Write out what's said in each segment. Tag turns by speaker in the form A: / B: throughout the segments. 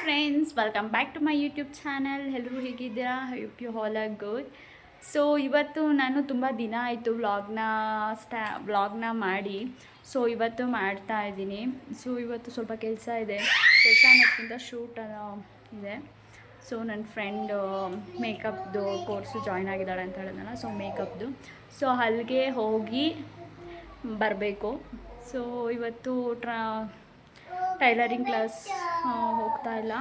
A: Friends, welcome back to my YouTube channel. ಎಲ್ಲರೂ ಹೇಗಿದ್ದೀರಾ? Hope you all are good. So ಇವತ್ತು ನಾನು ತುಂಬ ದಿನ ಆಯಿತು ವ್ಲಾಗ್ನ ಮಾಡಿ. ಸೊ ಇವತ್ತು ಮಾಡ್ತಾ ಇದ್ದೀನಿ. ಸೊ ಇವತ್ತು ಸ್ವಲ್ಪ ಕೆಲಸ ಇದೆ. ಕೆಲಸ ಅನ್ನೋದಕ್ಕಿಂತ ಶೂಟ್ ಇದೆ. ಸೊ ನನ್ನ ಫ್ರೆಂಡು ಮೇಕಪ್ದು ಕೋರ್ಸು ಜಾಯ್ನ್ ಆಗಿದ್ದಾಳೆ ಅಂತ ಹೇಳಿದ್ನಲ್ಲ, ಸೊ ಮೇಕಪ್ದು. ಸೊ ಅಲ್ಲಿಗೆ ಹೋಗಿ ಬರಬೇಕು. ಸೊ ಇವತ್ತು ಟೈಲರಿಂಗ್ ಕ್ಲಾಸ್ ಹೋಗ್ತಾ ಇಲ್ಲ.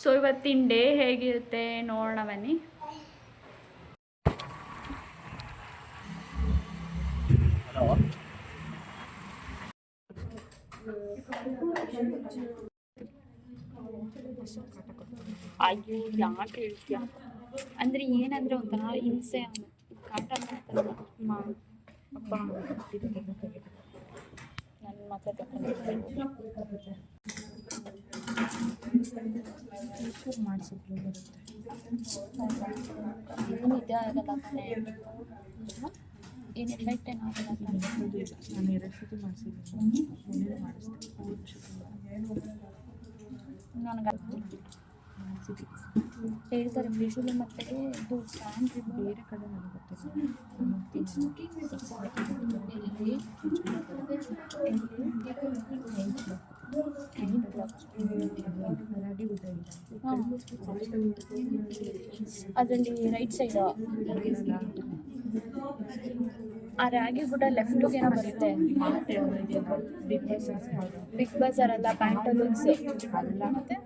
A: ಸೊ ಇವತ್ತಿನ ಡೇ ಹೇಗಿರುತ್ತೆ ನೋಡೋಣ ಬನ್ನಿ. ಅಯ್ಯೋ ಯಾಕೆ ಹೇಳ್ತೀಯ ಅಂದರೆ ಏನಂದರೆ ಒಂಥರ ಹಿಂಸೆ ಕಾಟ ಮಾಡ್ತಾರಲ್ಲ ಅಪ್ಪ. ನನ್ನ ಮಾತ್ರ ಮಾಡಿಸಿದ್ರು ಏನು ಇದೇ ಆಗಲ್ಲ ತಾನೇ, ಏನು ಎಫೆಕ್ಟ್ ಏನು ಆಗಲ್ಲ ತಾನೇ.
B: ನಾನು 2 ಸತಿ ಮಾಡಿಸಿದ್ದೀನಿ,
A: ನನಗೆ ಹೇಳ್ತಾರೆ ವಿಷುವಲ್ ಮತ್ತು ಇದು ಸ್ಟ್ಯಾಂಡ್
B: ಬೇರೆ ಕಡೆ ನನಗೆ ಗೊತ್ತಿಲ್ಲ.
A: ಅದರಲ್ಲಿ ರೈಟ್ ಸೈಡು ಆ ರಾಗಿ ಗುಡ್ಡ ಲೆಫ್ಟಿಗೆ ಏನೋ ಬರುತ್ತೆ. ಬಿಗ್ ಬಜಾರ್ ಅಲ್ಲ, ಪ್ಯಾಂಟಲೂನ್ಸ್ ಅಲ್ಲ, ಮತ್ತೆ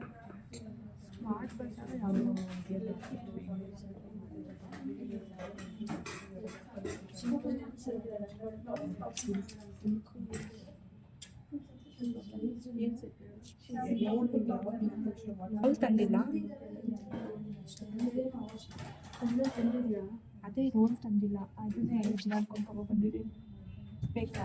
B: ಸ್ಮಾರ್ಟ್ ಬಜಾರ್ ಯಾವುದೋ ಅವ್ಳು ತಂದಿಲ್ಲ. ಅದೇ ರೋಲ್ ತಂದಿಲ್ಲ, ಅದನ್ನೇ ಯೂಸ್ ಮಾಡ್ಕೊಂಡು ಬಂದಿದ್ದೀನಿ. ಬೇಕಾ?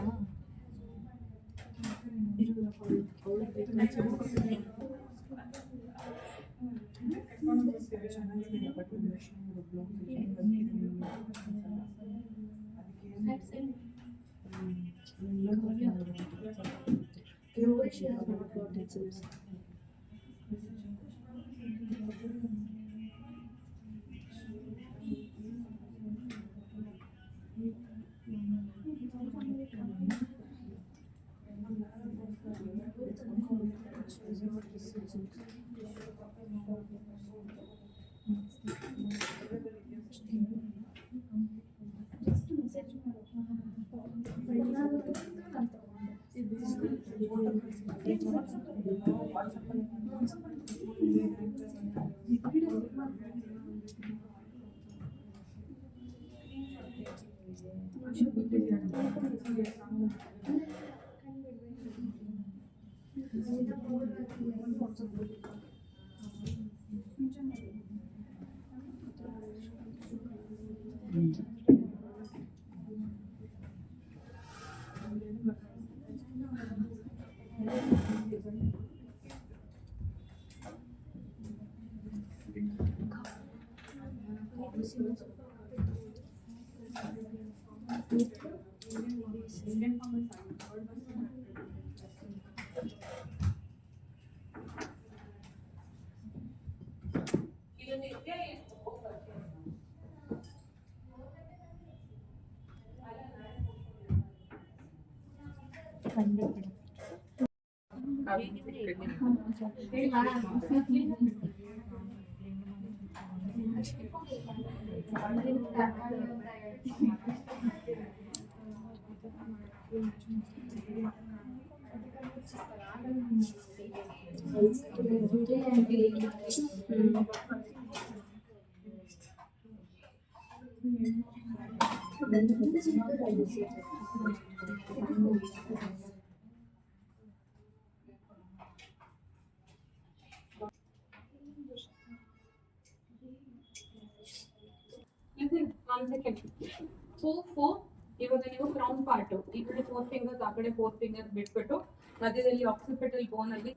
C: ಇವಾಗ ನೀವು ಕ್ರೌನ್ ಪಾರ್ಟ್ ಈ ಕಡೆ 4 ಫಿಂಗರ್ಸ್, ಆ ಕಡೆ 4 ಫಿಂಗರ್ಸ್ ಬಿಟ್ಬಿಟ್ಟು ಮಧ್ಯದಲ್ಲಿ ಆಕ್ಸಿಪಿಟಲ್ ಬೋನ್ ಅಲ್ಲಿ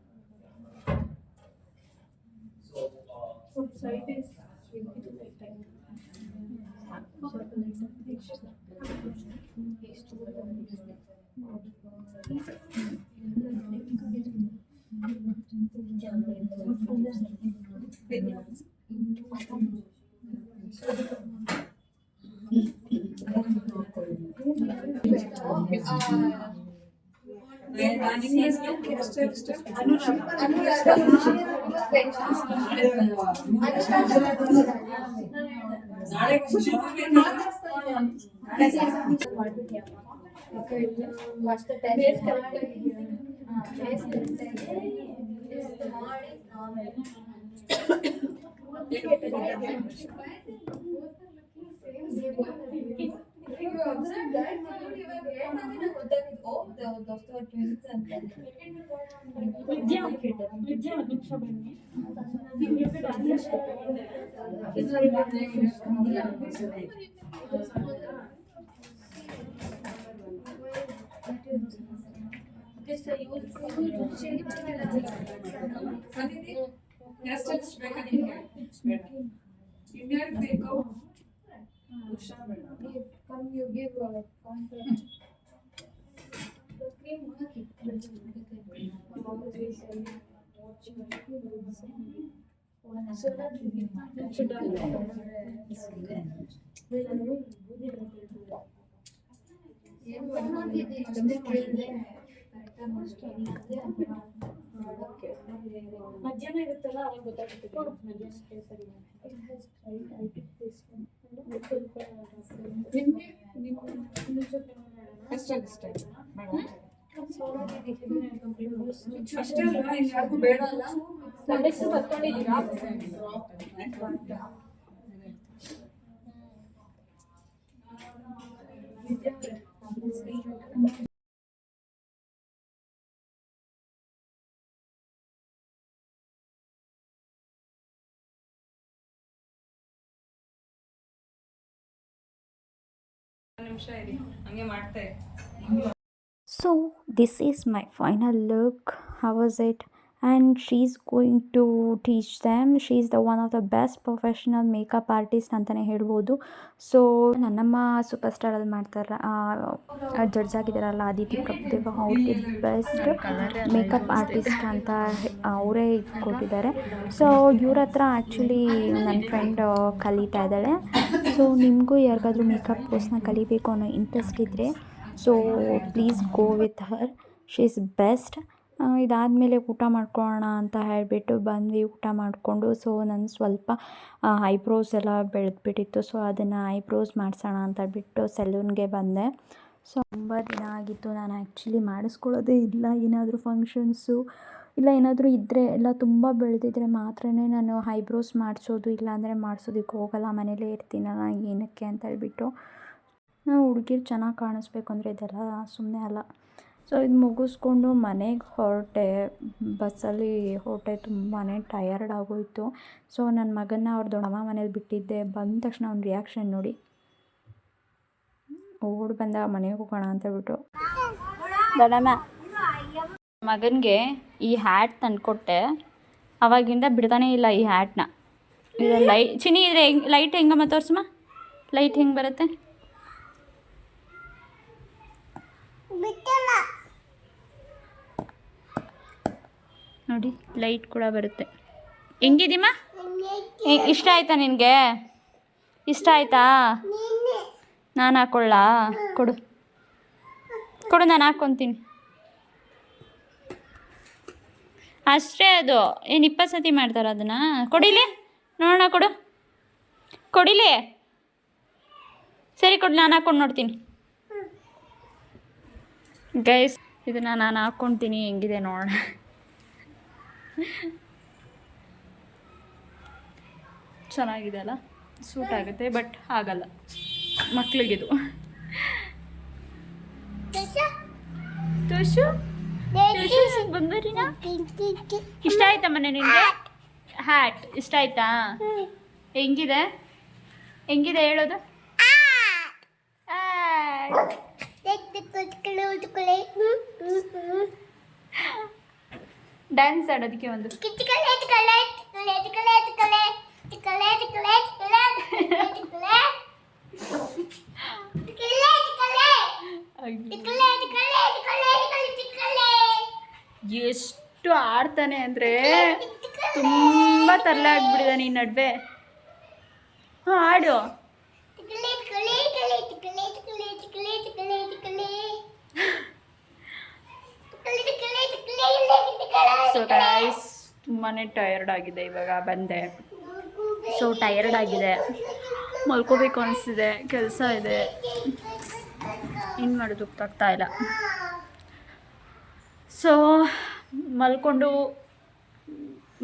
B: ಮಧ್ಯಾಹ್ನ ಇರುತ್ತಲ್ಲ ಅವಾಗ ಗೊತ್ತಾಗುತ್ತೆ ಅಷ್ಟೇ ಅಲ್ವಾ ಯಾರಿಗೂ ಬೇಡ ಅಲ್ಲ ಬರ್ಕೊಂಡಿದ್ದೀರಾ ನಿಮಿಷ ಇರಿ ಹಂಗೆ ಮಾಡ್ತೆ.
D: So this is my final look. How was it? And she's going to teach them. She's the one of the best professional makeup artist ಅಂತಾನೆ ಹೇಳ್ಬೋದು. ಸೊ ನನ್ನಮ್ಮ ಸೂಪರ್ ಸ್ಟಾರಲ್ಲಿ ಮಾಡ್ತಾರೆ ಜಡ್ಜ್ ಆಗಿದ್ದಾರಲ್ಲ ಆದಿತಿ ಪ್ರಭುದೇವ, ಅವ್ರಿಗೆ ಬೆಸ್ಟ್ ಮೇಕಪ್ ಆರ್ಟಿಸ್ಟ್ ಅಂತ ಅವರೇ ಕೊಟ್ಟಿದ್ದಾರೆ. ಸೊ ಇವ್ರ ಹತ್ರ ಆ್ಯಕ್ಚುಲಿ ನನ್ನ ಫ್ರೆಂಡ್ ಕಲಿತಾ ಇದ್ದಾಳೆ. ಸೊ ನಿಮಗೂ ಯಾರಿಗಾದ್ರೂ ಮೇಕಪ್ ಕೋರ್ಸ್ನ ಕಲಿಬೇಕು ಅನ್ನೋ ಇಂಟ್ರೆಸ್ಟ್ ಇದ್ದರೆ so please go with her, she is best. ಇದಾದಮೇಲೆ ಊಟ ಮಾಡ್ಕೊಳ್ಳೋಣ ಅಂತ ಹೇಳಿಬಿಟ್ಟು ಬಂದ್ವಿ. ಊಟ ಮಾಡಿಕೊಂಡು ಸೊ ನಾನು ಸ್ವಲ್ಪ ಐಬ್ರೋಸ್ ಎಲ್ಲ ಬೆಳೆದ್ಬಿಟ್ಟಿತ್ತು. ಸೊ ಅದನ್ನು ಐಬ್ರೋಸ್ ಮಾಡಿಸೋಣ ಅಂತ ಬಿಟ್ಟು ಸೆಲೂನ್ಗೆ ಬಂದೆ. ಸೊ ತುಂಬ ದಿನ ಆಗಿತ್ತು ನಾನು ಆ್ಯಕ್ಚುಲಿ ಮಾಡಿಸ್ಕೊಳ್ಳೋದೇ ಇಲ್ಲ. ಏನಾದರೂ ಫಂಕ್ಷನ್ಸು ಇಲ್ಲ ಏನಾದರೂ ಇದ್ದರೆ ಎಲ್ಲ ತುಂಬ ಬೆಳೆದಿದ್ರೆ ಮಾತ್ರ ನಾನು ಐಬ್ರೋಸ್ ಮಾಡಿಸೋದು, ಇಲ್ಲಾಂದರೆ ಮಾಡಿಸೋದಕ್ಕೆ ಹೋಗಲ್ಲ, ಮನೇಲೇ ಇರ್ತೀನಲ್ಲ ಏನಕ್ಕೆ ಅಂತ ಹೇಳ್ಬಿಟ್ಟು. ನಾವು ಹುಡುಗಿರು ಚೆನ್ನಾಗಿ ಕಾಣಿಸ್ಬೇಕು ಅಂದರೆ ಇದೆಲ್ಲ ಸುಮ್ಮನೆ ಅಲ್ಲ. ಸೊ ಇದು ಮುಗಿಸ್ಕೊಂಡು ಮನೆಗೆ ಹೊರಟೆ. ಬಸ್ಸಲ್ಲಿ ಹೊರಟೆ, ತುಂಬಾ ಟಯರ್ಡ್ ಆಗೋಯಿತು. ಸೊ ನನ್ನ ಮಗನ್ನ ಅವ್ರ ದೊಡ್ಡಮ್ಮ ಮನೇಲಿ ಬಿಟ್ಟಿದ್ದೆ. ಬಂದ ತಕ್ಷಣ ಅವ್ನ ರಿಯಾಕ್ಷನ್ ನೋಡಿ, ಓಡಿ ಬಂದ ಮನೆಗೆ ಹೋಗೋಣ ಅಂತ ಹೇಳ್ಬಿಟ್ಟು. ದೊಡ್ಡಮ್ಮ ಮಗನಿಗೆ ಈ ಹ್ಯಾಟ್ ತಂದುಕೊಟ್ಟೆ, ಅವಾಗಿಂದ ಬಿಡ್ತಾನೇ ಇಲ್ಲ ಈ ಹ್ಯಾಟ್ನ. ಇದು ಚಿನಿ ಇದೆ ಲೈಟ್ ಹೆಂಗಮ್ಮ ತೋರಿಸಮ್ಮ, ಲೈಟ್ ಹೆಂಗೆ ಬರುತ್ತೆ ನೋಡಿ, ಲೈಟ್ ಕೂಡ ಬರುತ್ತೆ. ಹೆಂಗಿದೀಮ್ಮ? ಇಷ್ಟ ಆಯ್ತಾ ನಿನಗೆ? ಇಷ್ಟ ಆಯ್ತಾ? ನಾನು ಹಾಕ್ಕೊಳ್ಳ? ಕೊಡು ಕೊಡು, ನಾನು ಹಾಕ್ಕೊತೀನಿ ಅಷ್ಟೇ. ಅದು ಏನು 20 ಸತಿ ಮಾಡ್ತಾರೆ ಅದನ್ನು? ಕೊಡಿಲಿ ನೋಡೋಣ, ಕೊಡು ಕೊಡಿಲಿ. ಸರಿ ಕೊಡು, ನಾನು ಹಾಕ್ಕೊಂಡು ನೋಡ್ತೀನಿ. ಗೈಸ್ ಇದನ್ನು ನಾನು ಹಾಕ್ಕೊತೀನಿ, ಹೆಂಗಿದೆ ನೋಡೋಣ. ಚೆನ್ನಾಗಿದೆ ಅಲ್ಲ, ಸೂಟ್ ಆಗುತ್ತೆ. ಬಟ್ ಆಗಲ್ಲ ಮಕ್ಳಿಗಿದು. ತೋರ್ಸು ಬಂಗಾರಿನ. ಇಷ್ಟ ಆಯ್ತಾ ಮನೆ ನಿನಗೆ? ಹ್ಯಾಟ್ ಇಷ್ಟ ಆಯ್ತಾ? ಹೆಂಗಿದೆ ಹೆಂಗಿದೆ ಹೇಳೋದು? ಡ್ಯಾನ್ಸ್ ಆಡೋದಕ್ಕೆ ಒಂದು ಎಷ್ಟು ಆಡ್ತಾನೆ ಅಂದರೆ ತುಂಬ
A: ತರಲೆ ಆಗ್ಬಿಟ್ಟಿದೆ ನೀನು ನಡುವೆ. ಹಾಂ ಆಡು. ಸೊ ಗೈಸ್ ತುಂಬಾ ಟಯರ್ಡ್ ಆಗಿದೆ, ಇವಾಗ ಬಂದೆ. ಸೊ ಟಯರ್ಡ್ ಆಗಿದೆ, ಮಲ್ಕೋಬೇಕು ಅನಿಸ್ತಿದೆ, ಕೆಲಸ ಇದೆ, ಏನು ಮಾಡೋದು ಗೊತ್ತಾಗ್ತಾ ಇಲ್ಲ. ಸೊ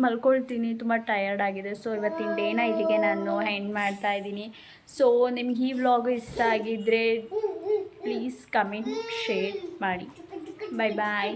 A: ಮಲ್ಕೊಳ್ತೀನಿ, ತುಂಬ ಟಯರ್ಡ್ ಆಗಿದೆ. ಸೊ ಇವತ್ತಿನ ಡೇನ ಇಲ್ಲಿಗೆ ನಾನು ಎಂಡ್ ಮಾಡ್ತಾ ಇದ್ದೀನಿ. ಸೊ ನಿಮ್ಗೆ ಈ ವ್ಲಾಗ್ ಇಷ್ಟ ಆಗಿದ್ದರೆ ಪ್ಲೀಸ್ ಕಮೆಂಟ್ ಶೇರ್ ಮಾಡಿ. ಬಾಯ್ ಬಾಯ್.